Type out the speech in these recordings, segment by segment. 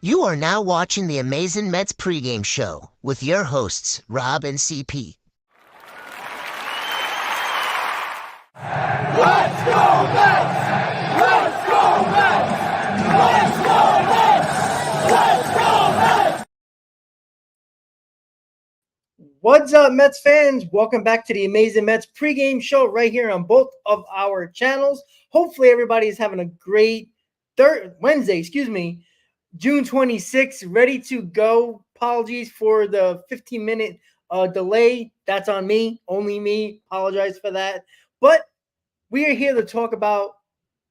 You are now watching the Amazin Mets pregame show with your hosts, Rob and CP. Let's go Mets! Let's go Mets! Let's go Mets! Let's go Mets! What's up, Mets fans? Welcome back to the Amazin Mets pregame show right here on both of our channels. Hopefully, everybody is having a great Wednesday, June 26th, ready to go. Apologies for the 15-minute delay. That's on me, only me. Apologize for that. But we are here to talk about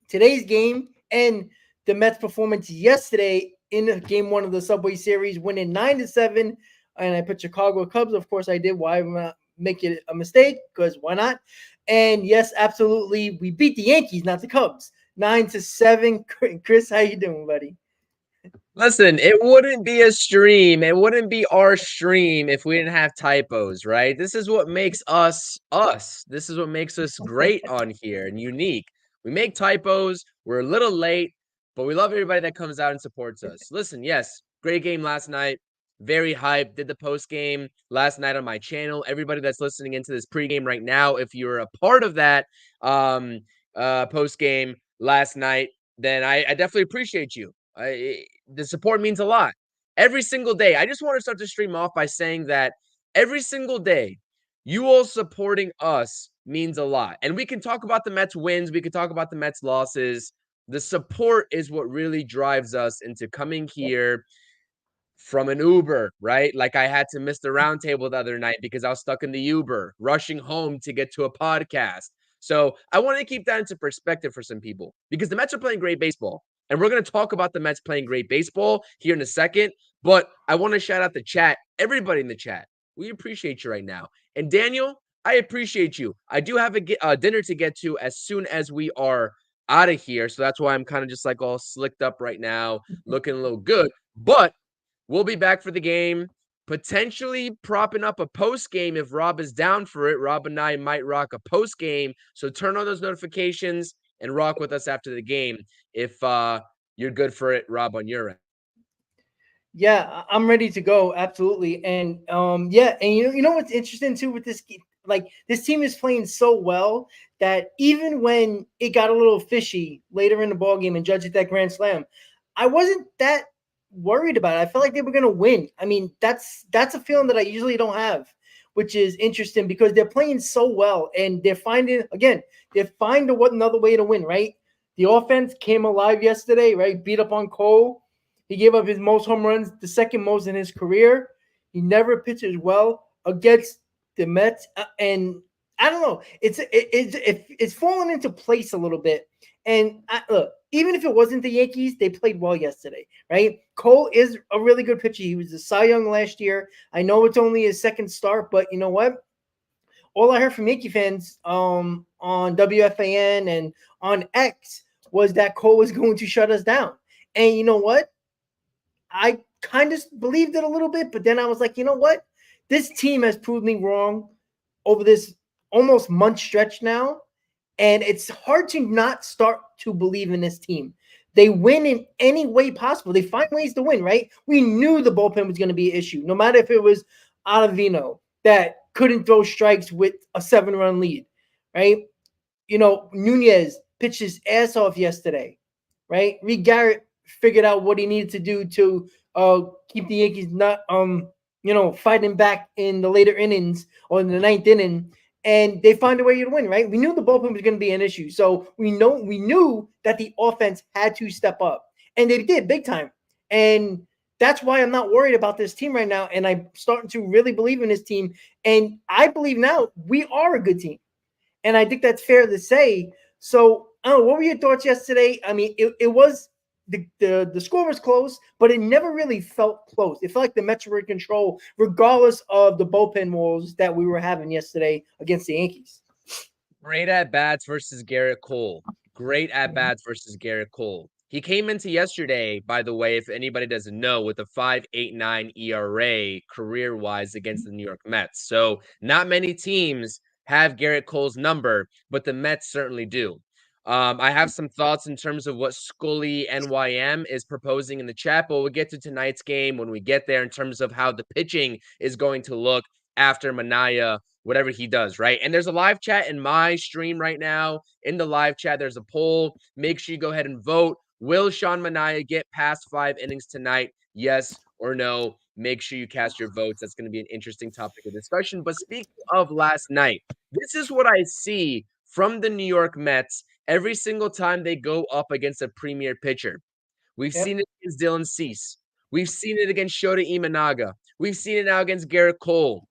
today's game and the Mets' performance yesterday in game one of the Subway Series, winning 9-7. And I put Chicago Cubs. Of course, I did. Why not make it a mistake? Because why not? And yes, absolutely, we beat the Yankees, not the Cubs, 9-7. Chris, how you doing, buddy? Listen, it wouldn't be a stream. It wouldn't be our stream if we didn't have typos, right? This is what makes us us. This is what makes us great on here and unique. We make typos. We're a little late, but we love everybody that comes out and supports us. Listen, yes, great game last night. Very hyped. Did the post game last night on my channel. Everybody that's listening into this pregame right now, if you're a part of that post game last night, then I definitely appreciate you. The support means a lot. Every single day, I just want to start the stream off by saying that every single day, you all supporting us means a lot. And we can talk about the Mets wins. We can talk about the Mets losses. The support is what really drives us into coming here from an Uber, right? Like I had to miss the roundtable the other night because I was stuck in the Uber, rushing home to get to a podcast. So I want to keep that into perspective for some people because the Mets are playing great baseball. And we're going to talk about the Mets playing great baseball here in a second. But I want to shout out the chat, everybody in the chat. We appreciate you right now. And Daniel, I appreciate you. I do have a dinner to get to as soon as we are out of here. So that's why I'm kind of just like all slicked up right now, looking a little good. But we'll be back for the game, potentially propping up a post game if Rob is down for it. Rob and I might rock a post game. So turn on those notifications and rock with us after the game if you're good for it, Rob, on your end. Yeah, I'm ready to go. Absolutely. And yeah, and you know what's interesting too with this, like this team is playing so well that even when it got a little fishy later in the ball game and Judge hit that grand slam, I wasn't that worried about it. I felt like they were going to win. I mean, that's a feeling that I usually don't have, which is interesting because they're playing so well and they're finding another way to win, right? The offense came alive yesterday, right? Beat up on Cole. He gave up his most home runs, the second most in his career. He never pitches well against the Mets, and I don't know. It's fallen into place a little bit. And look, even if it wasn't the Yankees, they played well yesterday, right? Cole is a really good pitcher. He was the Cy Young last year. I know it's only his second start, but you know what? All I heard from Yankee fans on WFAN and on X was that Cole was going to shut us down. And you know what? I kind of believed it a little bit, but then I was like, you know what? This team has proved me wrong over this almost month stretch now. And it's hard to not start to believe in this team. They win in any way possible. They find ways to win, right? We knew the bullpen was going to be an issue, no matter if it was Ottavino that couldn't throw strikes with a 7-run lead, right? You know, Nunez pitched his ass off yesterday, right? Reed Garrett figured out what he needed to do to keep the Yankees not fighting back in the later innings or in the ninth inning, and they find a way to win, right? We knew the bullpen was going to be an issue, so we knew that the offense had to step up, and they did big time, and that's why I'm not worried about this team right now, and I'm starting to really believe in this team, and I believe now we are a good team, and I think that's fair to say. So, I don't know, what were your thoughts yesterday? I mean, it was the score was close, but it never really felt close. It felt like the Mets were in control, regardless of the bullpen woes that we were having yesterday against the Yankees. Great at bats versus Garrett Cole. Great at bats versus Garrett Cole. He came into yesterday, by the way, if anybody doesn't know, with a 5.89 ERA career-wise against the New York Mets. So not many teams have Garrett Cole's number, but the Mets certainly do. I have some thoughts in terms of what Scully NYM is proposing in the chat, but we'll get to tonight's game when we get there in terms of how the pitching is going to look after Manaea, whatever he does, right? And there's a live chat in my stream right now. In the live chat, there's a poll. Make sure you go ahead and vote. Will Sean Manaea get past 5 innings tonight? Yes or no? Make sure you cast your votes. That's going to be an interesting topic of discussion. But speaking of last night, this is what I see from the New York Mets every single time they go up against a premier pitcher. We've seen it against Dylan Cease. We've seen it against Shota Imanaga. We've seen it now against Garrett Cole.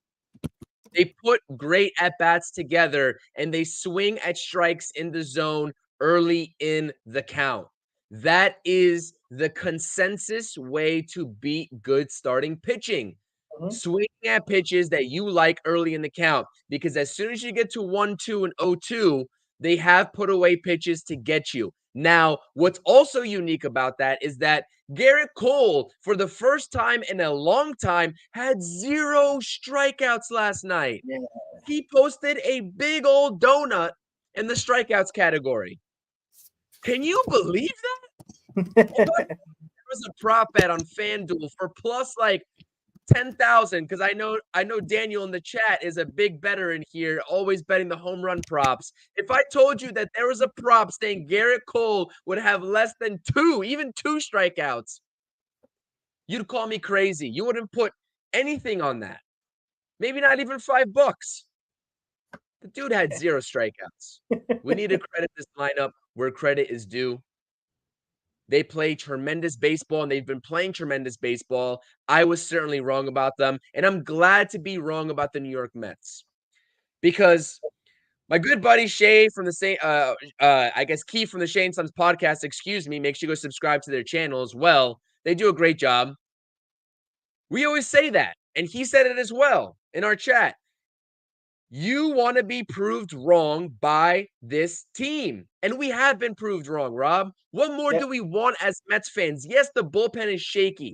They put great at-bats together, and they swing at strikes in the zone early in the count. That is the consensus way to beat good starting pitching. Swinging at pitches that you like early in the count, because as soon as you get to 1-2 and 0-2, they have put away pitches to get you. Now, what's also unique about that is that Garrett Cole, for the first time in a long time, had 0 strikeouts last night. Yeah. He posted a big old donut in the strikeouts category. Can you believe that? There was a prop bet on FanDuel for plus like 10,000, because I know Daniel in the chat is a big bettor in here, always betting the home run props. If I told you that there was a prop saying Garrett Cole would have less than 2, even 2 strikeouts, you'd call me crazy. You wouldn't put anything on that. Maybe not even $5. The dude had 0 strikeouts. We need to credit this lineup where credit is due. They play tremendous baseball, and they've been playing tremendous baseball. I was certainly wrong about them, and I'm glad to be wrong about the New York Mets, because my good buddy Shay from the same, I guess Key from the Shay and Sons podcast, excuse me, make sure you go subscribe to their channel as well. They do a great job. We always say that, and he said it as well in our chat. You want to be proved wrong by this team. And we have been proved wrong, Rob. What more do we want as Mets fans? Yes, the bullpen is shaky.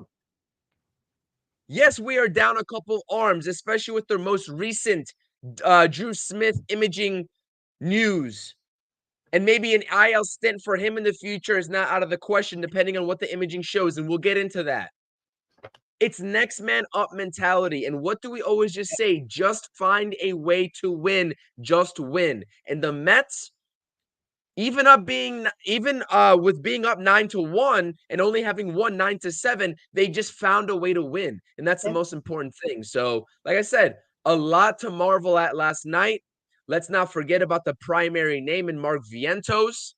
Yes, we are down a couple arms, especially with their most recent Drew Smith imaging news. And maybe an IL stint for him in the future is not out of the question, depending on what the imaging shows. And we'll get into that. It's next man up mentality. And what do we always just say? Just find a way to win. Just win. And the Mets, even with being up 9-1 and only having won 9-7, they just found a way to win. And that's the most important thing. So, like I said, a lot to marvel at last night. Let's not forget about the primary name in Mark Vientos,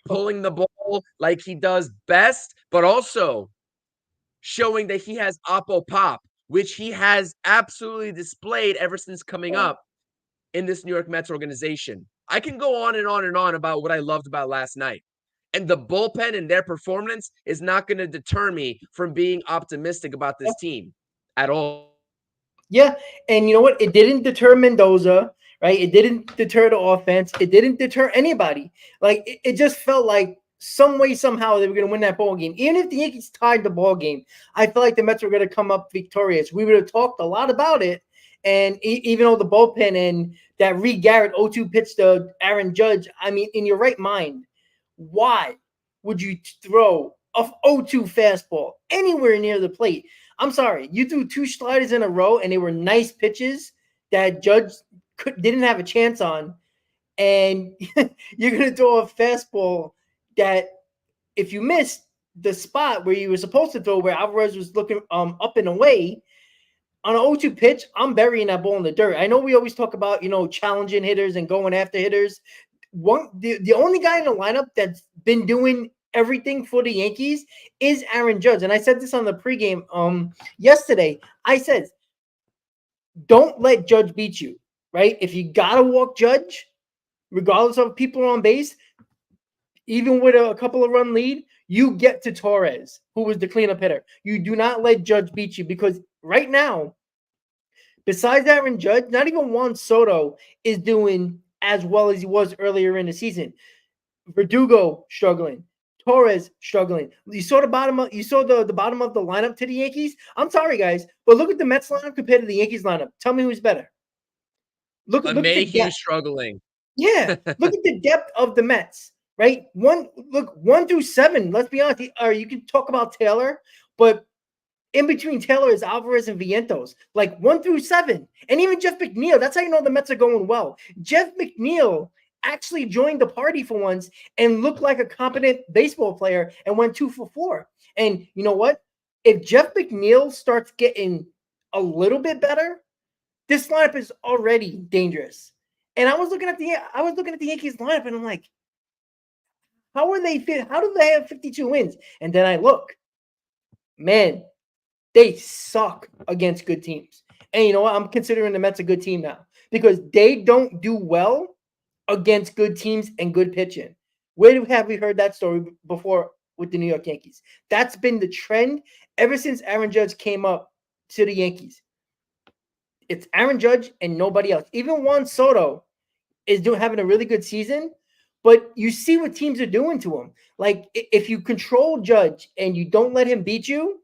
pulling the ball like he does best, but also showing that he has Oppo Pop, which he has absolutely displayed ever since coming up in this New York Mets organization. I can go on and on and on about what I loved about last night. And the bullpen and their performance is not going to deter me from being optimistic about this team at all. Yeah, and you know what? It didn't deter Mendoza, right? It didn't deter the offense. It didn't deter anybody. Like, it just felt like some way, somehow, they were going to win that ball game. Even if the Yankees tied the ball game, I feel like the Mets were going to come up victorious. We would have talked a lot about it. And even though the bullpen and that Reed Garrett 0-2 pitch to Aaron Judge, I mean, in your right mind, why would you throw a 0-2 fastball anywhere near the plate? I'm sorry, you threw 2 sliders in a row, and they were nice pitches that Judge didn't have a chance on. And you're going to throw a fastball that, if you missed the spot where you were supposed to throw, where Alvarez was looking up and away, on an 0-2 pitch, I'm burying that ball in the dirt. I know we always talk about, challenging hitters and going after hitters. The only guy in the lineup that's been doing everything for the Yankees is Aaron Judge. And I said this on the pregame yesterday. I said, don't let Judge beat you, right? If you got to walk Judge, regardless of people on base, even with a couple of run lead, you get to Torres, who was the cleanup hitter. You do not let Judge beat you, because right now, besides Aaron Judge, not even Juan Soto is doing as well as he was earlier in the season. Verdugo struggling, Torres struggling. You saw the bottom of the bottom of the lineup to the Yankees. I'm sorry, guys, but look at the Mets lineup compared to the Yankees lineup. Tell me who's better. Look at the depth. Struggling. Yeah, look at the depth of the Mets. right? 1 through 7. Let's be honest. Or you can talk about Taylor, but in between Taylor is Alvarez and Vientos, like 1 through 7. And even Jeff McNeil, that's how you know the Mets are going well. Jeff McNeil actually joined the party for once and looked like a competent baseball player and went 2 for 4. And you know what? If Jeff McNeil starts getting a little bit better, this lineup is already dangerous. And I was looking at the Yankees lineup and I'm like, how are they fit? How do they have 52 wins? And then I look, man, they suck against good teams. And you know what? I'm considering the Mets a good team now because they don't do well against good teams and good pitching. Where have we heard that story before with the New York Yankees? That's been the trend ever since Aaron Judge came up to the Yankees. It's Aaron Judge and nobody else. Even Juan Soto is having a really good season, but you see what teams are doing to him. Like if you control Judge and you don't let him beat you,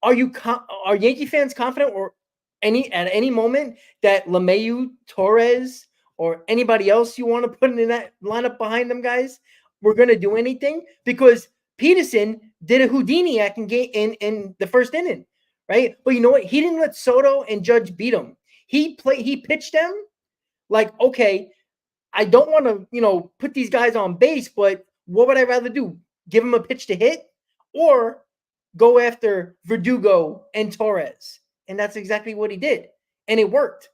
are Yankee fans confident or at any moment that LeMahieu, Torres, or anybody else you want to put in that lineup behind them guys, we're going to do anything? Because Peterson did a Houdini act in the first inning, right? But you know what? He didn't let Soto and Judge beat him. He pitched them like, okay, I don't want to, put these guys on base, but what would I rather do? Give him a pitch to hit or go after Verdugo and Torres? And that's exactly what he did. And it worked.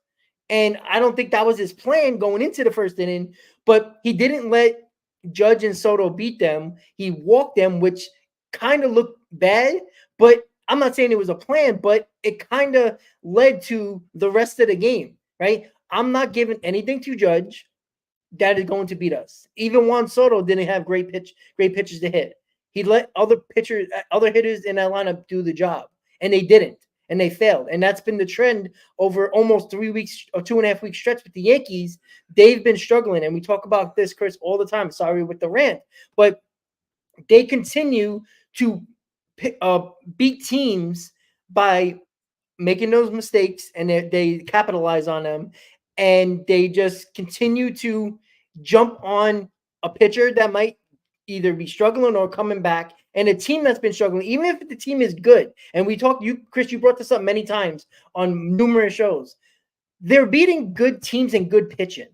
And I don't think that was his plan going into the first inning, but he didn't let Judge and Soto beat them. He walked them, which kind of looked bad, but I'm not saying it was a plan, but it kind of led to the rest of the game, right? I'm not giving anything to Judge that is going to beat us. Even Juan Soto didn't have great pitches to hit. He let other hitters in that lineup do the job, and they didn't, and they failed. And that's been the trend over almost 3 weeks or 2.5 week stretch with the Yankees. They've been struggling, and we talk about this, Chris, all the time. Sorry with the rant, but they continue to beat teams by making those mistakes, and they capitalize on them, and they just continue to jump on a pitcher that might either be struggling or coming back, and a team that's been struggling, even if the team is good. And Chris, you brought this up many times on numerous shows. They're beating good teams and good pitching.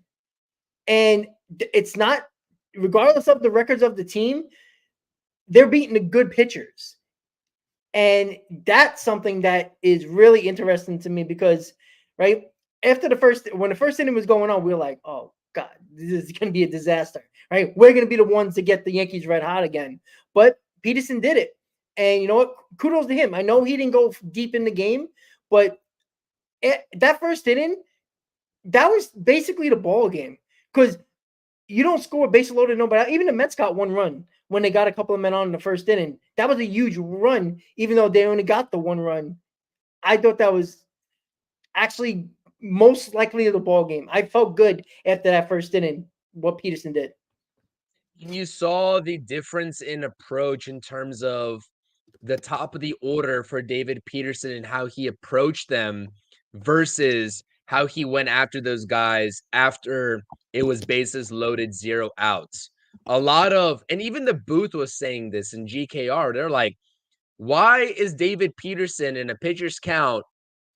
And it's not, regardless of the records of the team, they're beating the good pitchers. And that's something that is really interesting to me because, right, when the first inning was going on, we were like, oh, God, this is going to be a disaster, right? We're going to be the ones to get the Yankees red hot again. But Peterson did it. And you know what? Kudos to him. I know he didn't go deep in the game, but that first inning, that was basically the ball game because you don't score a base loaded nobody. Even the Mets got one run when they got a couple of men on in the first inning. That was a huge run, even though they only got the one run. I thought that was actually most likely the ball game. I felt good after that first inning, what Peterson did. You saw the difference in approach in terms of the top of the order for David Peterson and how he approached them versus how he went after those guys after it was bases loaded, 0 outs. And even the booth was saying this in GKR. They're like, why is David Peterson in a pitcher's count,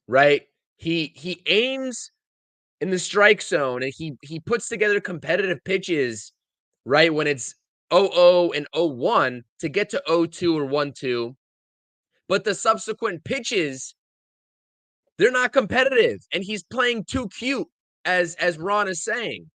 right? He aims in the strike zone and he puts together competitive pitches, right? When it's 0-0 and 0-1 to get to 0-2 or 1-2. But the subsequent pitches, they're not competitive. And he's playing too cute, as Ron is saying.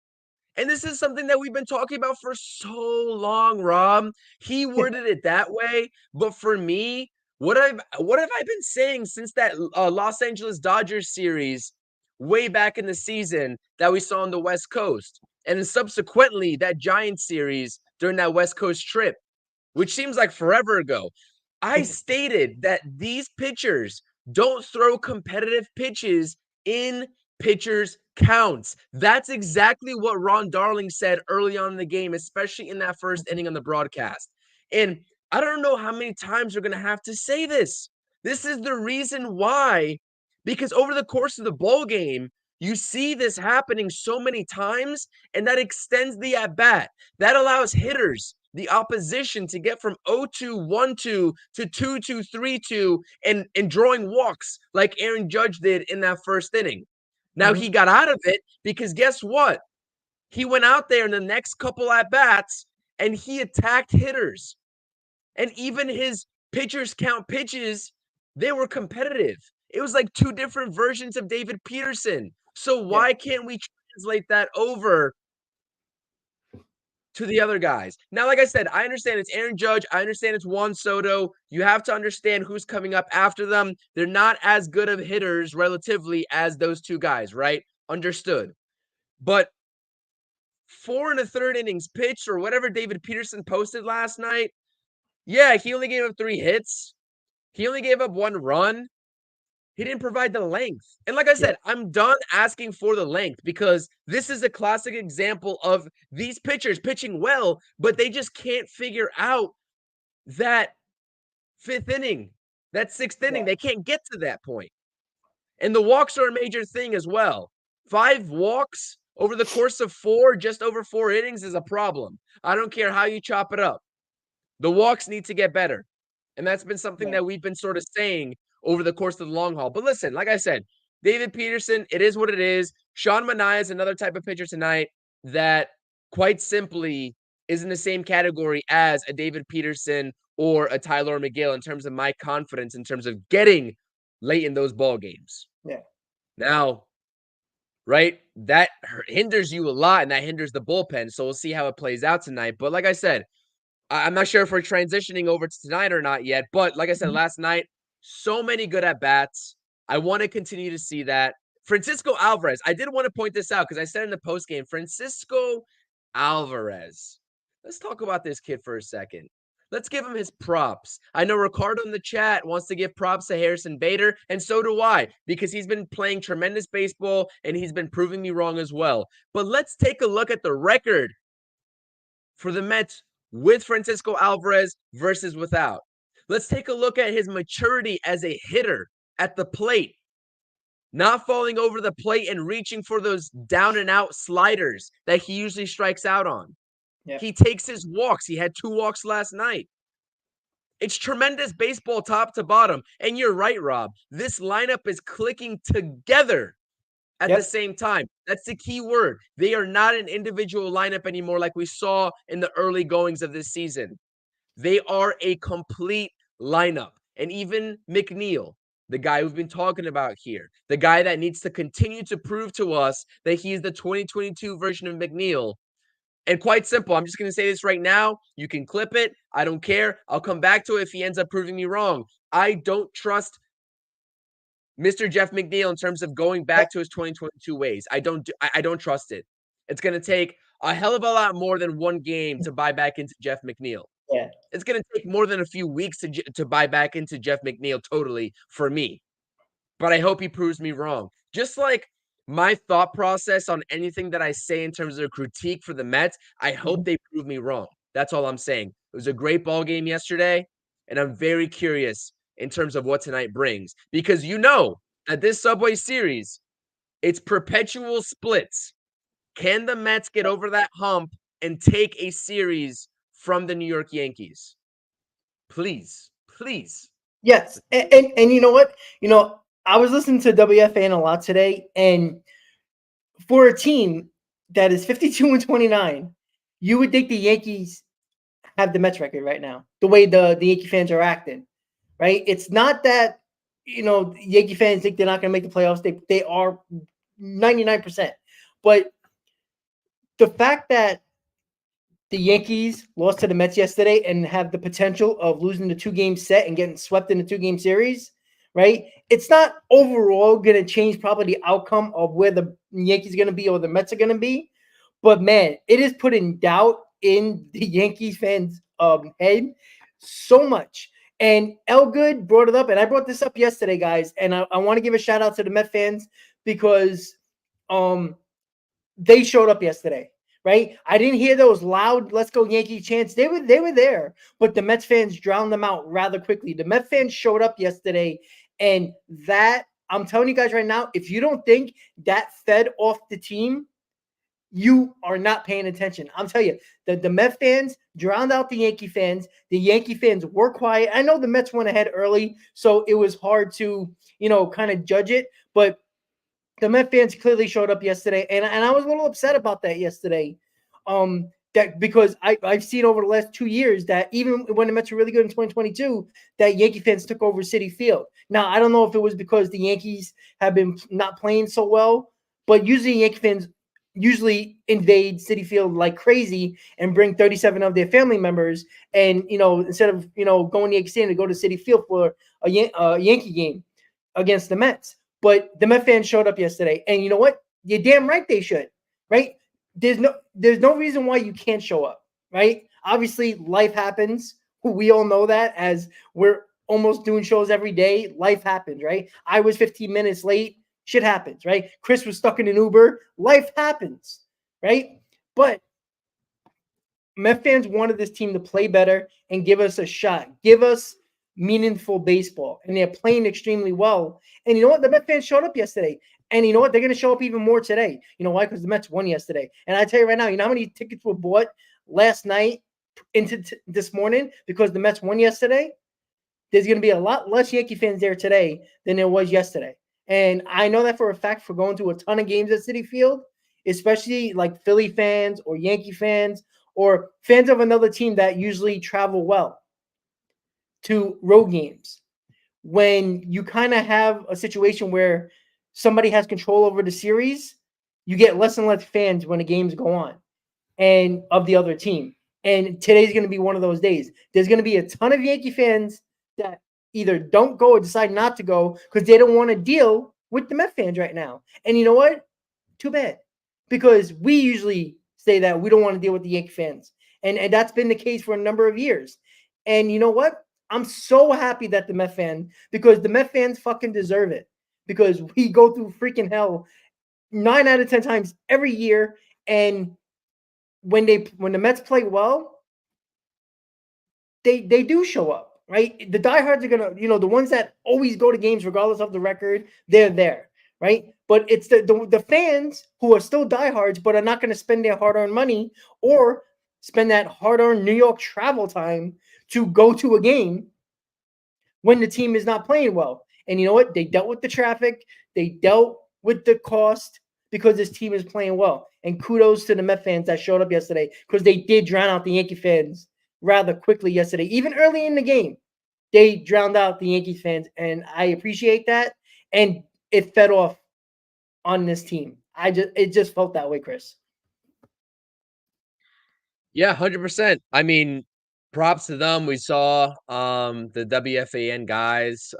And this is something that we've been talking about for so long, Rob. He worded it that way. But for me, what have I been saying since that Los Angeles Dodgers series way back in the season that we saw on the West Coast? And then subsequently, that Giants series during that West Coast trip, which seems like forever ago. I stated that these pitchers don't throw competitive pitches in pitchers' counts. That's exactly what Ron Darling said early on in the game, especially in that first inning on the broadcast. And I don't know how many times we're going to have to say this. This is the reason why, because over the course of the ball game, You see this happening so many times, and that extends the at-bat. That allows hitters, the opposition, to get from 0-2, 1-2 to 2-2, 3-2, and drawing walks like Aaron Judge did in that first inning. Now, he got out of it because guess what? He went out there in the next couple at-bats, and he attacked hitters. And even his pitchers count pitches, they were competitive. It was like two different versions of David Peterson. So why can't we translate that over to the other guys? Now, like I said, I understand it's Aaron Judge. I understand it's Juan Soto. You have to understand who's coming up after them. They're not as good of hitters relatively as those two guys, right? Understood. But 4 1/3 innings pitched, or whatever David Peterson posted last night, yeah, he only gave up 3 hits. He only gave up 1 run. He didn't provide the length. And like I said, I'm done asking for the length because this is a classic example of these pitchers pitching well, but they just can't figure out that 5th inning, that 6th inning. They can't get to that point. And the walks are a major thing as well. 5 walks over the course of 4, just over 4 innings is a problem. I don't care how you chop it up. The walks need to get better. And that's been something that we've been sort of saying over the course of the long haul. But listen, like I said, David Peterson, it is what it is. Sean Manaea is another type of pitcher tonight that quite simply is in the same category as a David Peterson or a Tyler McGill in terms of my confidence in terms of getting late in those ball games. Yeah. Now, right, that hinders you a lot, and that hinders the bullpen. So we'll see how it plays out tonight. But like I said, I'm not sure if we're transitioning over to tonight or not yet, but like I said, last night, so many good at-bats. I want to continue to see that. Francisco Alvarez, I did want to point this out because I said in the postgame, Francisco Alvarez. Let's talk about this kid for a second. Let's give him his props. I know Ricardo in the chat wants to give props to Harrison Bader, and so do I, because he's been playing tremendous baseball, and he's been proving me wrong as well. But let's take a look at the record for the Mets with Francisco Alvarez versus without. Let's take a look at his maturity as a hitter at the plate, not falling over the plate and reaching for those down and out sliders that he usually strikes out on. He takes his walks. He had 2 walks last night. It's tremendous baseball top to bottom. And you're right, Rob. This lineup is clicking together at the same time. That's the key word. They are not an individual lineup anymore like we saw in the early goings of this season. They are a complete lineup. And even McNeil, the guy we've been talking about here, the guy that needs to continue to prove to us that he's the 2022 version of McNeil. And quite simple, I'm just going to say this right now. You can clip it. I don't care. I'll come back to it if he ends up proving me wrong. I don't trust Mr. Jeff McNeil in terms of going back to his 2022 ways. I don't trust it. It's going to take a hell of a lot more than 1 game to buy back into Jeff McNeil. Yeah. It's going to take more than a few weeks to buy back into Jeff McNeil totally for me. But I hope he proves me wrong. Just like my thought process on anything that I say in terms of critique for the Mets, I hope they prove me wrong. That's all I'm saying. It was a great ball game yesterday, and I'm very curious in terms of what tonight brings. Because you know that this Subway Series, it's perpetual splits. Can the Mets get over that hump and take a series from the New York Yankees? Please, please. Yes. And you know what? You know, I was listening to WFAN a lot today, and for a team that is 52-29, you would think the Yankees have the Mets record right now, the way the Yankee fans are acting, right? It's not that, you know, Yankee fans think they're not going to make the playoffs. They are 99%. But the fact that the Yankees lost to the Mets yesterday and have the potential of losing the 2-game set and getting swept in the 2-game series, right? It's not overall going to change probably the outcome of where the Yankees are going to be or the Mets are going to be. But, man, it is putting doubt in the Yankees fans' head so much. And Elgood brought it up, and I brought this up yesterday, guys, and I want to give a shout-out to the Met fans because they showed up yesterday. Right? I didn't hear those loud "Let's go Yankee" chants. They were there, but the Mets fans drowned them out rather quickly. The Mets fans showed up yesterday, and that I'm telling you guys right now, if you don't think that fed off the team, you are not paying attention. I'm telling you, the Met fans drowned out the Yankee fans. The Yankee fans were quiet. I know the Mets went ahead early, so it was hard to, kind of judge it. But the Met fans clearly showed up yesterday, and I was a little upset about that yesterday. That because I've seen over the last 2 years that even when the Mets were really good in 2022, that Yankee fans took over Citi Field. Now I don't know if it was because the Yankees have been not playing so well, but usually Yankee fans usually invade Citi Field like crazy and bring 37 of their family members, and instead of going to Yankee Stadium to go to Citi Field for a Yankee game against the Mets. But the Met fans showed up yesterday, and you know what? You're damn right they should, right? There's no reason why you can't show up, right? Obviously, life happens. We all know that as we're almost doing shows every day. Life happens, right? I was 15 minutes late. Shit happens, right? Chris was stuck in an Uber. Life happens, right? But Met fans wanted this team to play better and give us a shot, give us meaningful baseball, and they're playing extremely well. And you know what? The Met fans showed up yesterday, and you know what? They're going to show up even more today. You know why? Because the Mets won yesterday. And I tell you right now, you know how many tickets were bought last night into this morning because the Mets won yesterday? There's going to be a lot less Yankee fans there today than there was yesterday. And I know that for a fact for going to a ton of games at Citi Field, especially like Philly fans or Yankee fans or fans of another team that usually travel well to road games. When you kind of have a situation where somebody has control over the series, you get less and less fans when the games go on and of the other team. And today's going to be one of those days. There's going to be a ton of Yankee fans that either don't go or decide not to go because they don't want to deal with the Met fans right now. And you know what? Too bad. Because we usually say that we don't want to deal with the Yankee fans. And that's been the case for a number of years. And you know what? I'm so happy that the Met fan, because the Met fans fucking deserve it. Because we go through freaking hell 9 out of 10 times every year. And when the Mets play well, they do show up, right? The diehards are gonna, the ones that always go to games regardless of the record, they're there, right? But it's the fans who are still diehards but are not going to spend their hard-earned money or spend that hard-earned New York travel time to go to a game when the team is not playing well. And you know what? They dealt with the traffic, they dealt with the cost because this team is playing well. And kudos to the Met fans that showed up yesterday because they did drown out the Yankee fans rather quickly yesterday. Even early in the game, they drowned out the Yankee fans, and I appreciate that. And it fed off on this team. It just felt that way, Chris. Yeah, 100%. I mean, props to them. We saw the WFAN guys,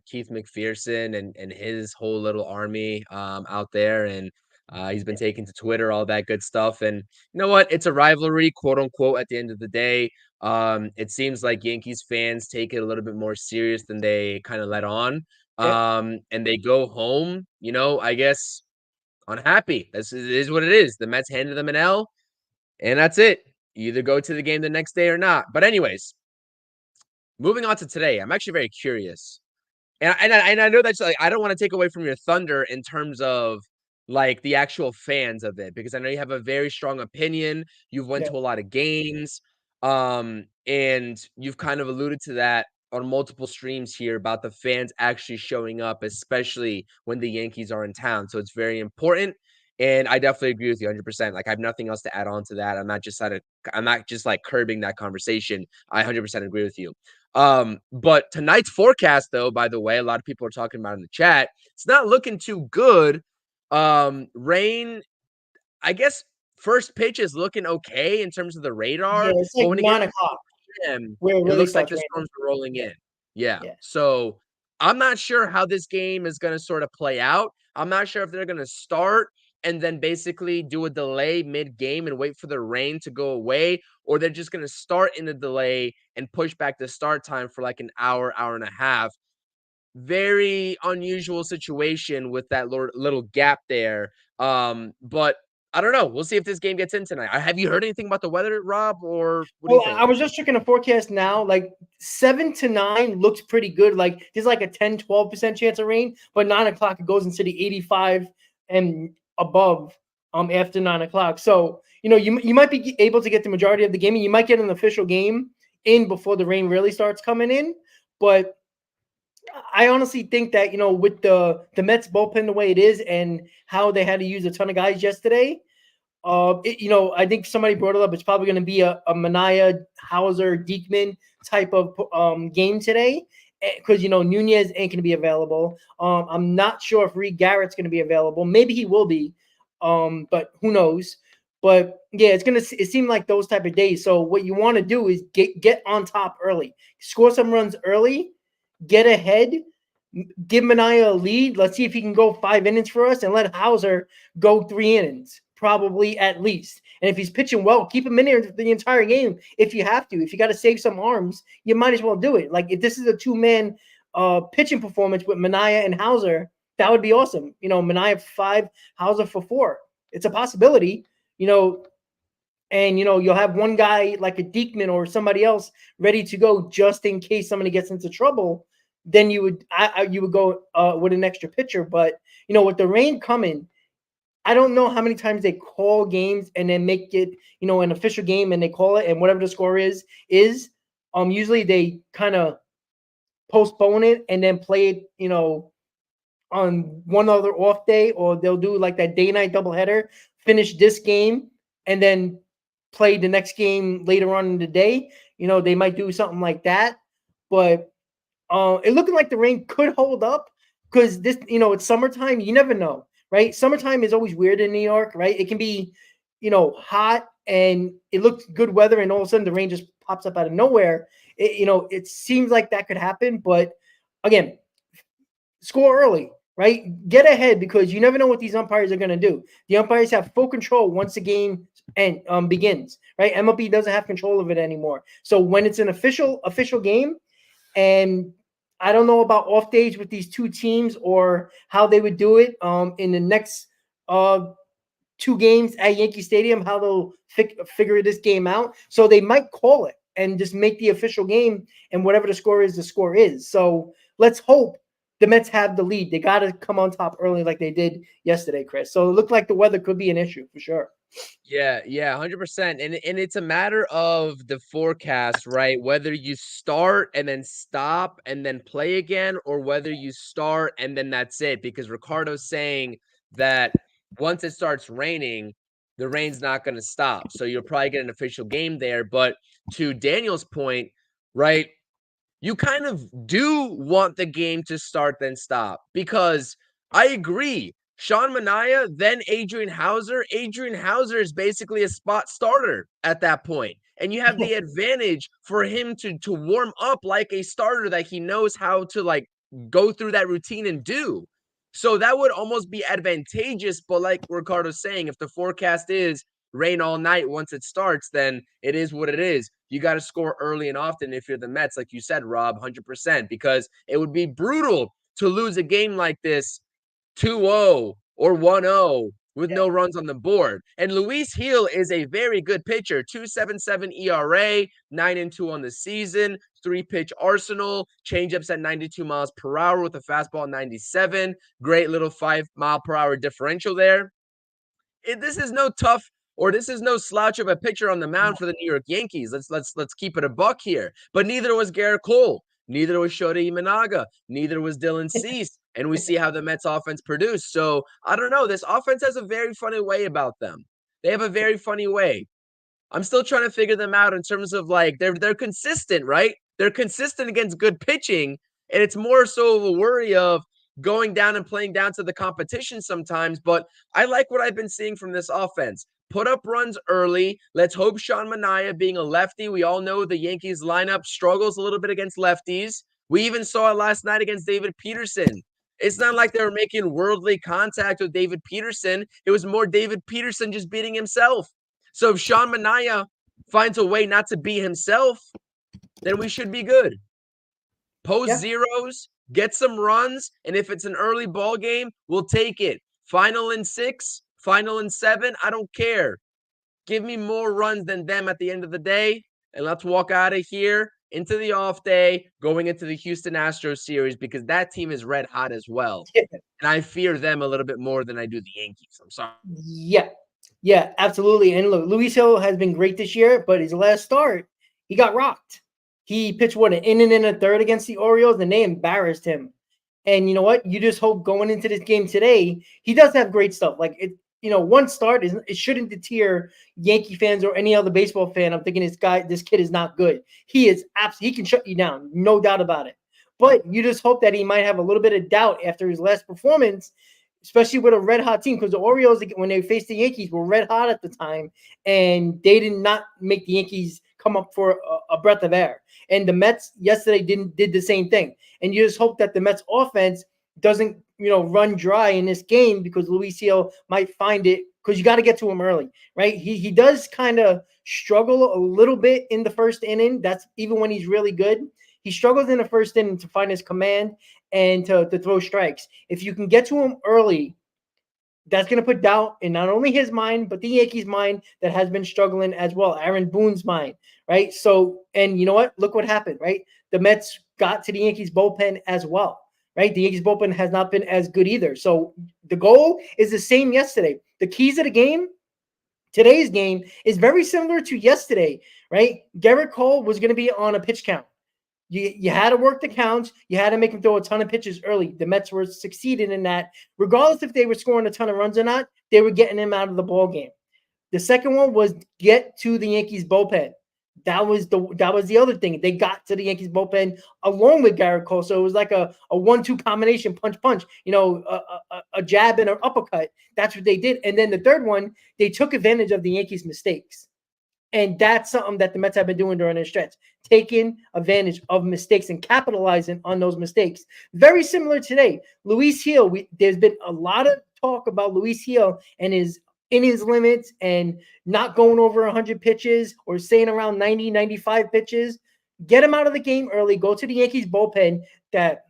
Keith McPherson and his whole little army out there, and he's been taken to Twitter, all that good stuff. And you know what? It's a rivalry, quote unquote, at the end of the day. It seems like Yankees fans take it a little bit more serious than they kind of let on. Yep. And they go home, I guess unhappy. This is what it is. The Mets handed them an L. And that's it. You either go to the game the next day or not. But anyways, moving on to today, I'm actually very curious. And I know that's like I don't want to take away from your thunder in terms of like the actual fans of it, because I know you have a very strong opinion. You've went Yeah. to a lot of games. And you've kind of alluded to that on multiple streams here about the fans actually showing up, especially when the Yankees are in town. So it's very important. And I definitely agree with you 100%. Like I have nothing else to add on to that. I'm not just like curbing that conversation. I 100% agree with you. But tonight's forecast, though, by the way, a lot of people are talking about in the chat. It's not looking too good. Rain, I guess first pitch is looking okay in terms of the Yeah, radar, it's but like when it gets 9 o'clock to PM, where it it really looks like starts the raining. storms are rolling Yeah. in. Yeah. Yeah. So I'm not sure how this game is going to sort of play out. I'm not sure if they're going to start and then basically do a delay mid-game and wait for the rain to go away, or they're just going to start in a delay and push back the start time for like an hour, hour and a half. Very unusual situation with that little gap there. But I don't know. We'll see if this game gets in tonight. Have you heard anything about the weather, Rob, or what do you Well, think? I was just checking the forecast now. Like 7 to 9 looks pretty good. Like there's like a 10-12% chance of rain, but 9 o'clock it goes into the 85 and above after 9 o'clock. So you might be able to get the majority of the game, and you might get an official game in before the rain really starts coming in. But I honestly think that with the Mets bullpen the way it is and how they had to use a ton of guys yesterday, I think somebody brought it up. It's probably going to be a Manaea, Hauser, Diekman type of game today because Nunez ain't going to be available. I'm not sure if Reed Garrett's going to be available. Maybe he will be, but who knows? But yeah, it seemed like those type of days. So what you want to do is get on top early, score some runs early, get ahead, give Manaea a lead. Let's see if he can go 5 innings for us, and let Hauser go 3 innings, probably at least. And if he's pitching well, keep him in there the entire game if you have to. If you got to save some arms, you might as well do it. Like if this is a 2-man pitching performance with Manaea and Hauser, that would be awesome. Manaea for 5, Hauser for 4. It's a possibility. And you'll have one guy like a Diekman or somebody else ready to go just in case somebody gets into trouble. Then you would go with an extra pitcher. But with the rain coming, I don't know how many times they call games and then make it an official game, and they call it, and whatever the score is usually they kind of postpone it and then play it on one other off day, or they'll do like that day-night doubleheader, finish this game and then play the next game later on in the day. They might do something like that. But it looking like the rain could hold up because this, it's summertime. You never know, right? Summertime is always weird in New York, right? It can be, hot and it looks good weather, and all of a sudden the rain just pops up out of nowhere. It seems like that could happen. But again, score early, right? Get ahead, because you never know what these umpires are going to do. The umpires have full control once the game begins, right? MLB doesn't have control of it anymore. So when it's an official game, and I don't know about off days with these two teams or how they would do it in the next 2 games at Yankee Stadium, how they'll figure this game out. So they might call it and just make the official game, and whatever the score is. So let's hope the Mets have the lead. They got to come on top early like they did yesterday, Chris. So it looked like the weather could be an issue for sure. Yeah, 100%. And it's a matter of the forecast, right? Whether you start and then stop and then play again, or whether you start and then that's it. Because Ricardo's saying that once it starts raining, the rain's not going to stop. So you'll probably get an official game there. But to Daniel's point, right, you kind of do want the game to start then stop, because I agree. Sean Manaea, then Adrian Hauser. Adrian Hauser is basically a spot starter at that point. And you have the advantage for him to warm up like a starter that he knows how to like go through that routine and do. So that would almost be advantageous. But like Ricardo's saying, if the forecast is rain all night once it starts, then it is what it is. You got to score early and often if you're the Mets, like you said, Rob, 100%, because it would be brutal to lose a game like this 2-0 or 1-0 with no runs on the board. And Luis Gil is a very good pitcher, 2.77 ERA, 9-2 on the season, 3-pitch arsenal, changeups at 92 miles per hour with a fastball at 97, great little 5-mile-per-hour differential there. This is no slouch of a pitcher on the mound for the New York Yankees. Let's keep it a buck here. But neither was Garrett Cole, neither was Shota Imanaga, neither was Dylan Cease. And we see how the Mets offense produced. So I don't know. This offense has a very funny way about them. They have a very funny way. I'm still trying to figure them out in terms of like they're consistent, right? They're consistent against good pitching, and it's more so of a worry of going down and playing down to the competition sometimes. But I like what I've been seeing from this offense. Put up runs early. Let's hope Sean Manaea, being a lefty, we all know the Yankees lineup struggles a little bit against lefties. We even saw it last night against David Peterson. It's not like they were making worldly contact with David Peterson. It was more David Peterson just beating himself. So if Sean Manaea finds a way not to be himself, then we should be good. Post zeros, get some runs, and if it's an early ball game, we'll take it. Final in 6, final in 7, I don't care. Give me more runs than them at the end of the day, and let's walk out of here into the off day, going into the Houston Astros series, because that team is red hot as well. And I fear them a little bit more than I do the Yankees. I'm sorry. Yeah. Yeah, absolutely. And look, Luis Hill has been great this year, but his last start, he got rocked. He pitched an inning and a third against the Orioles, and they embarrassed him. And you know what? You just hope going into this game today, he does have great stuff. Like one start it shouldn't deter Yankee fans or any other baseball fan. I'm thinking this kid is not good. He is he can shut you down, no doubt about it. But you just hope that he might have a little bit of doubt after his last performance, especially with a red hot team, because the Orioles, when they faced the Yankees, were red hot at the time, and they did not make the Yankees come up for a breath of air. And the Mets yesterday did the same thing. And you just hope that the Mets offense doesn't run dry in this game, because Luis Hill might find it, because you got to get to him early, right? He does kind of struggle a little bit in the first inning. That's even when he's really good. He struggles in the first inning to find his command and to throw strikes. If you can get to him early, that's going to put doubt in not only his mind, but the Yankees' mind that has been struggling as well. Aaron Boone's mind, right? So, and you know what? Look what happened, right? The Mets got to the Yankees bullpen as well, right? The Yankees bullpen has not been as good either. So the goal is the same yesterday. The keys of the game, today's game, is very similar to yesterday, right? Garrett Cole was going to be on a pitch count. You had to work the counts. You had to make him throw a ton of pitches early. The Mets were succeeding in that. Regardless if they were scoring a ton of runs or not, they were getting him out of the ball game. The second one was get to the Yankees bullpen. That was the other thing. They got to the Yankees bullpen along with Garrett Cole. So it was like a 1-2 combination, punch, a jab and an uppercut. That's what they did. And then the third one, they took advantage of the Yankees' mistakes. And that's something that the Mets have been doing during their stretch, taking advantage of mistakes and capitalizing on those mistakes. Very similar today. Luis Hill, there's been a lot of talk about Luis Hill and his limits and not going over 100 pitches or staying around 90, 95 pitches. Get him out of the game early. Go to the Yankees bullpen that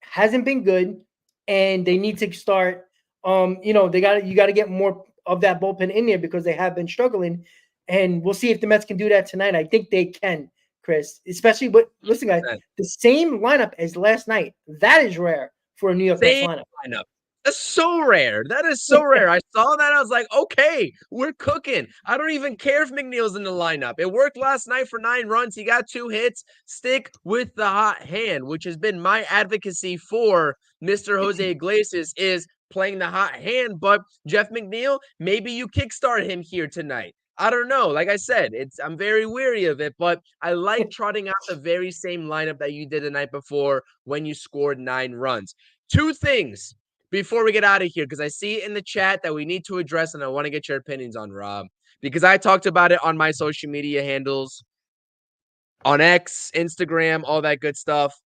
hasn't been good, and they need to start. You got to get more of that bullpen in there, because they have been struggling. And we'll see if the Mets can do that tonight. I think they can, Chris. Especially listen, guys, the same lineup as last night. That is rare for a New York Mets lineup. That's so rare. That is so rare. I saw that. I was like, okay, we're cooking. I don't even care if McNeil's in the lineup. It worked last night for 9 runs. He got 2 hits. Stick with the hot hand, which has been my advocacy for Mr. Jose Iglesias, is playing the hot hand. But Jeff McNeil, maybe you kickstart him here tonight. I don't know. Like I said, I'm very weary of it, but I like trotting out the very same lineup that you did the night before when you scored 9 runs. 2 things before we get out of here, because I see it in the chat that we need to address, and I want to get your opinions on, Rob, because I talked about it on my social media handles, on X, Instagram, all that good stuff.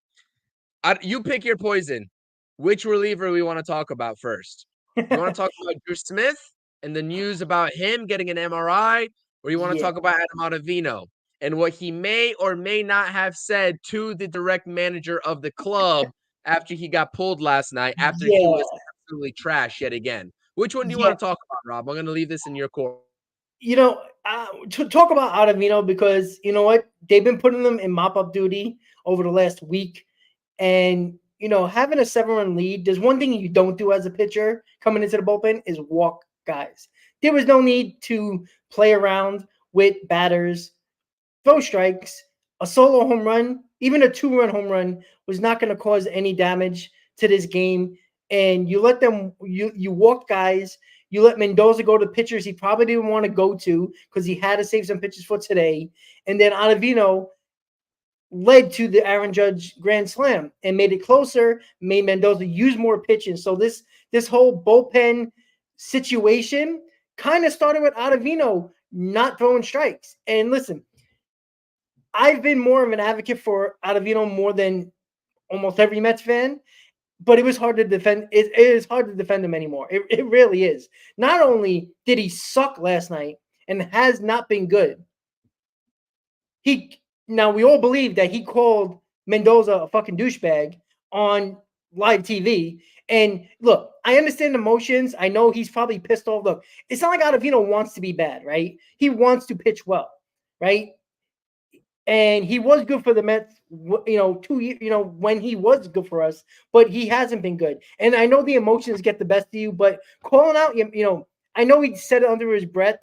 You pick your poison. Which reliever we want to talk about first? You want to talk about Drew Smith and the news about him getting an MRI, or you want to talk about Adam Ottavino and what he may or may not have said to the direct manager of the club after he got pulled last night, after he was absolutely trash yet again? Which one do you want to talk about, Rob? I'm going to leave this in your court. To talk about Ottavino, because you know what? They've been putting them in mop-up duty over the last week. And, having a 7-run lead, there's one thing you don't do as a pitcher coming into the bullpen is walk guys. There was no need to play around with batters, throw strikes. A solo home run, even a 2-run home run, was not going to cause any damage to this game. And you let them, you walk guys. You let Mendoza go to pitchers he probably didn't want to go to, because he had to save some pitches for today. And then Ottavino led to the Aaron Judge grand slam and made it closer, made Mendoza use more pitches. So this whole bullpen situation kind of started with Ottavino not throwing strikes. And listen, I've been more of an advocate for Ottavino more than almost every Mets fan, but it was hard to defend. It is hard to defend him anymore. It really is. Not only did he suck last night and has not been good, now we all believe that he called Mendoza a fucking douchebag on live TV. And look, I understand emotions. I know he's probably pissed off. Look, it's not like Ottavino wants to be bad, right? He wants to pitch well, right? And he was good for the Mets, 2 years, when he was good for us, but he hasn't been good. And I know the emotions get the best of you, but calling out, I know he said it under his breath,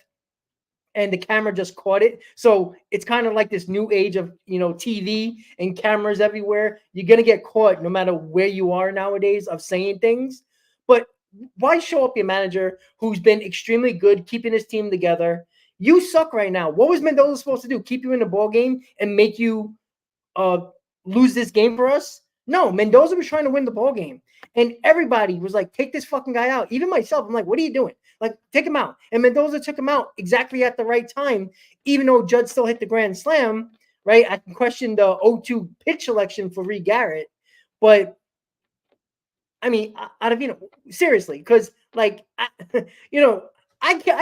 and the camera just caught it. So it's kind of like this new age of TV and cameras everywhere. You're gonna get caught no matter where you are nowadays of saying things. But why show up your manager who's been extremely good keeping his team together? You suck right now. What was Mendoza supposed to do? Keep you in the ball game and make you uh lose this game for us? No, Mendoza was trying to win the ball game. And everybody was like, take this fucking guy out. Even myself, I'm like, what are you doing? Like, take him out. And Mendoza took him out exactly at the right time, even though Judd still hit the grand slam, right? I can question the 0-2 pitch selection for Reed Garrett. But I mean, seriously, because like, I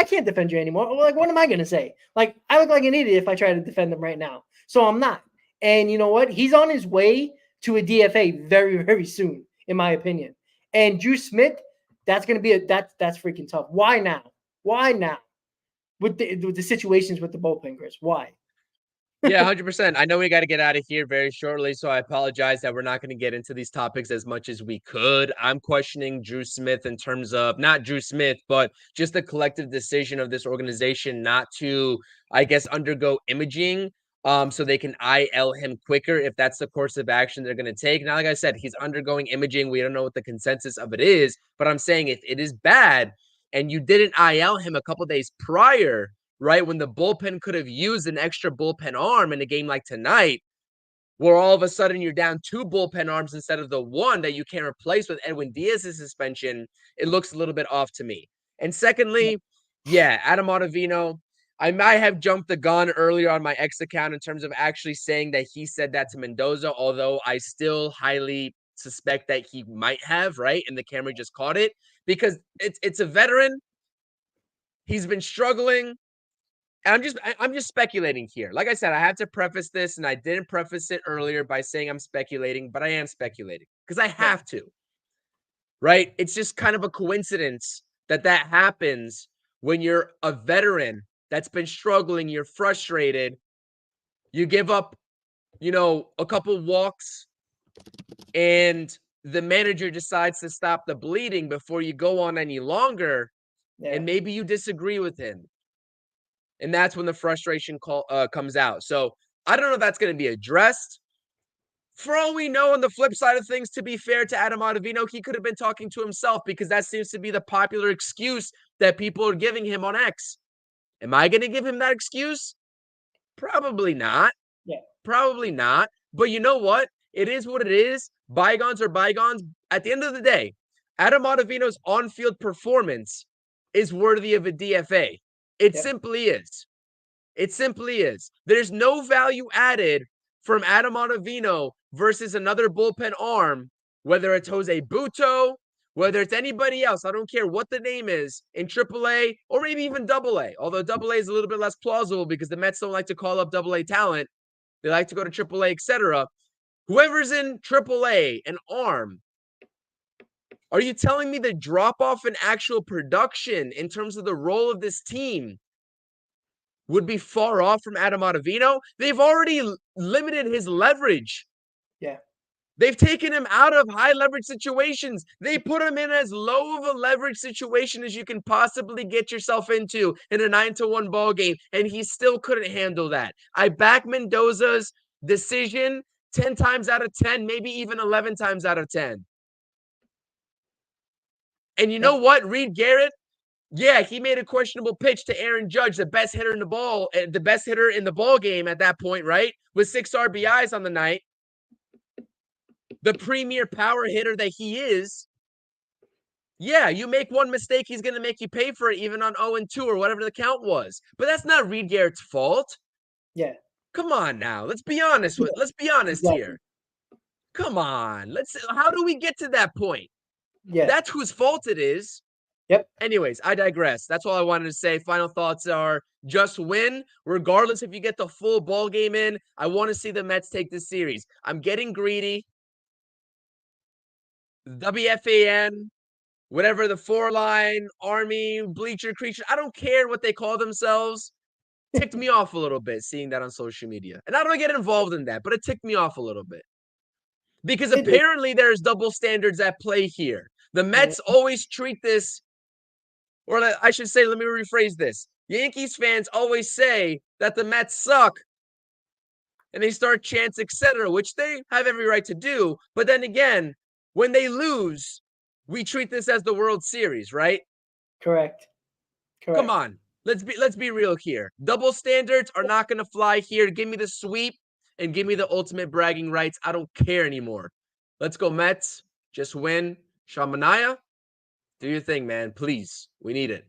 can't defend you anymore. Like, what am I gonna say? Like, I look like an idiot if I try to defend him right now. So I'm not. And you know what? He's on his way to a DFA very, very soon, in my opinion. And Drew Smith, that's gonna be that's freaking tough. Why now? Why now? With the situations with the bullpen, Chris? Why? Yeah, 100%. I know we got to get out of here very shortly, so I apologize that we're not going to get into these topics as much as we could. I'm questioning Drew Smith in terms of not Drew Smith, but just the collective decision of this organization not to, I guess, undergo imaging so they can IL him quicker if that's the course of action they're going to take. Now, like I said, he's undergoing imaging. We don't know what the consensus of it is, but I'm saying if it is bad and you didn't IL him a couple days prior, right? When the bullpen could have used an extra bullpen arm in a game like tonight, where all of a sudden you're down 2 bullpen arms instead of the 1 that you can't replace with Edwin Diaz's suspension, it looks a little bit off to me. And secondly, yeah, Adam Ottavino, I might have jumped the gun earlier on my X account in terms of actually saying that he said that to Mendoza, although I still highly suspect that he might have, right? And the camera just caught it because it's a veteran. He's been struggling. I'm just speculating here. Like I said, I have to preface this, and I didn't preface it earlier by saying I'm speculating, but I am speculating because I have to. Right? It's just kind of a coincidence that happens when you're a veteran that's been struggling, you're frustrated, you give up, a couple walks, and the manager decides to stop the bleeding before you go on any longer, and maybe you disagree with him. And that's when the frustration comes out. So I don't know if that's going to be addressed. For all we know, on the flip side of things, to be fair to Adam Ottavino, he could have been talking to himself because that seems to be the popular excuse that people are giving him on X. Am I going to give him that excuse? Probably not. Yeah. Probably not. But you know what? It is what it is. Bygones are bygones. At the end of the day, Adam Ottavino's on-field performance is worthy of a DFA. It simply is. It simply is. There's no value added from Adam Ottavino versus another bullpen arm, whether it's Jose Buto, whether it's anybody else. I don't care what the name is in AAA or maybe even AA, although AA is a little bit less plausible because the Mets don't like to call up AA talent. They like to go to AAA, etc. Whoever's in AAA, an arm, are you telling me the drop off in actual production in terms of the role of this team would be far off from Adam Ottavino? They've already limited his leverage. Yeah. They've taken him out of high leverage situations. They put him in as low of a leverage situation as you can possibly get yourself into in a 9-1 ball game, and he still couldn't handle that. I back Mendoza's decision 10 times out of 10, maybe even 11 times out of 10. And you know what? Reed Garrett, yeah, he made a questionable pitch to Aaron Judge, the best hitter in the ball game at that point, right? With 6 RBIs on the night. The premier power hitter that he is. Yeah, you make one mistake, he's going to make you pay for it, even on 0-2 or whatever the count was. But that's not Reed Garrett's fault. Yeah. Come on now. Let's be honest here. Come on. How do we get to that point? Yeah. That's whose fault it is. Yep. Anyways, I digress. That's all I wanted to say. Final thoughts are just win. Regardless if you get the full ball game in, I want to see the Mets take this series. I'm getting greedy. WFAN, whatever the 4-line, Army, Bleacher Creature, I don't care what they call themselves. ticked me off a little bit seeing that on social media. And I don't get involved in that, but it ticked me off a little bit. Because apparently there's double standards at play here. The Mets always treat this, or I should say, let me rephrase this. Yankees fans always say that the Mets suck, and they start chants, etc., which they have every right to do. But then again, when they lose, we treat this as the World Series, right? Correct. Come on. Let's be real here. Double standards are not going to fly here. Give me the sweep and give me the ultimate bragging rights. I don't care anymore. Let's go Mets. Just win. Manaea, do your thing, man. Please. We need it.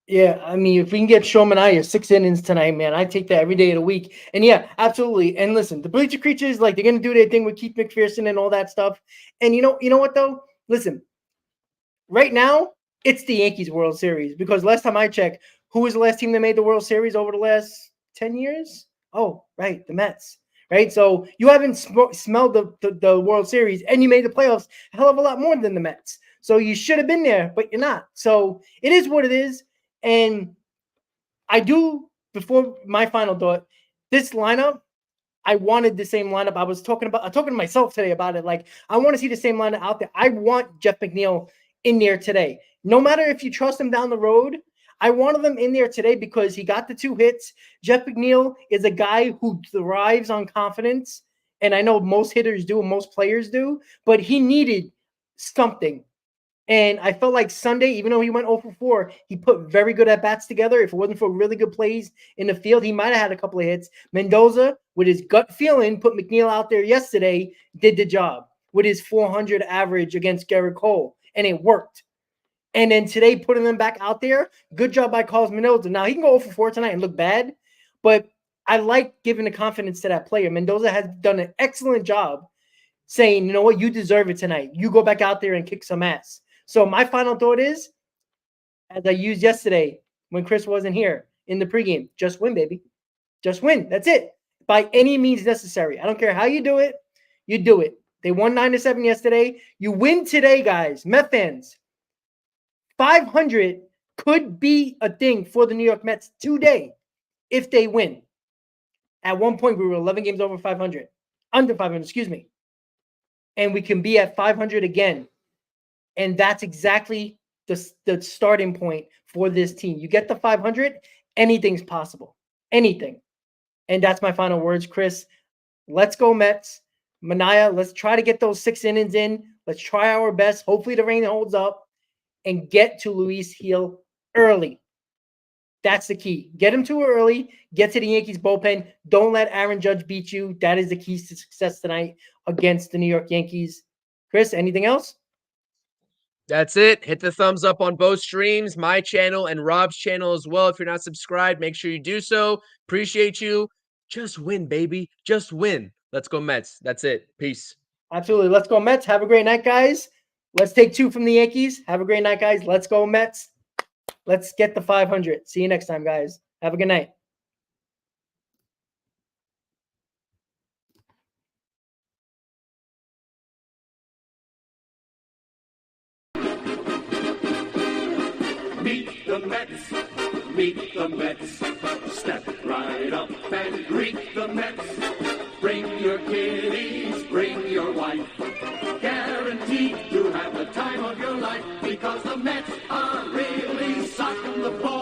Yeah, I mean, if we can get Manaea 6 innings tonight, man, I take that every day of the week. And yeah, absolutely. And listen, the Bleacher Creatures, like, they're gonna do their thing with Keith McPherson and all that stuff. And you know what though? Listen, right now it's the Yankees World Series, because last time I checked, who was the last team that made the World Series over the last 10 years? Oh, right, the Mets. Right, so you haven't smelled the World Series, and you made the playoffs a hell of a lot more than the Mets. So you should have been there, but you're not. So it is what it is. And I do, before my final thought, this lineup, I wanted the same lineup. I was talking to myself today about it. Like, I want to see the same lineup out there. I want Jeff McNeil in there today. No matter if you trust him down the road, I wanted them in there today because he got the 2 hits. Jeff McNeil is a guy who thrives on confidence. And I know most hitters do and most players do, but he needed something. And I felt like Sunday, even though he went 0 for 4, he put very good at-bats together. If it wasn't for really good plays in the field, he might have had a couple of hits. Mendoza, with his gut feeling, put McNeil out there yesterday, did the job with his 400 average against Garrett Cole, and it worked. And then today, putting them back out there, good job by Carlos Mendoza. Now, he can go 0 for 4 tonight and look bad, but I like giving the confidence to that player. Mendoza has done an excellent job saying, you know what, you deserve it tonight. You go back out there and kick some ass. So my final thought is, as I used yesterday when Chris wasn't here in the pregame, just win, baby. Just win. That's it. By any means necessary. I don't care how you do it. You do it. They won 9-7 yesterday. You win today, guys. Met fans. 500 could be a thing for the New York Mets today if they win. At one point, we were 11 games over 500. Under 500, excuse me. And we can be at 500 again. And that's exactly the starting point for this team. You get the 500, anything's possible. Anything. And that's my final words, Chris. Let's go Mets. Manaea, let's try to get those 6 innings in. Let's try our best. Hopefully the rain holds up. And get to Luis Gil early. That's the key. Get him to early. Get to the Yankees bullpen. Don't let Aaron Judge beat you. That is the keys to success tonight against the New York Yankees. Chris, anything else? That's it. Hit the thumbs up on both streams, my channel and Rob's channel as well. If you're not subscribed, make sure you do so. Appreciate you. Just win, baby. Just win. Let's go Mets. That's it. Peace. Absolutely. Let's go Mets. Have a great night, guys. Let's take 2 from the Yankees. Have a great night, guys. Let's go Mets. Let's get the 500. See you next time, guys. Have a good night. Meet the Mets, meet the Mets. Step right up and greet the Mets. Bring your kiddies, bring your wife. Guaranteed to have the time of your life, because the Mets are really socking the ball.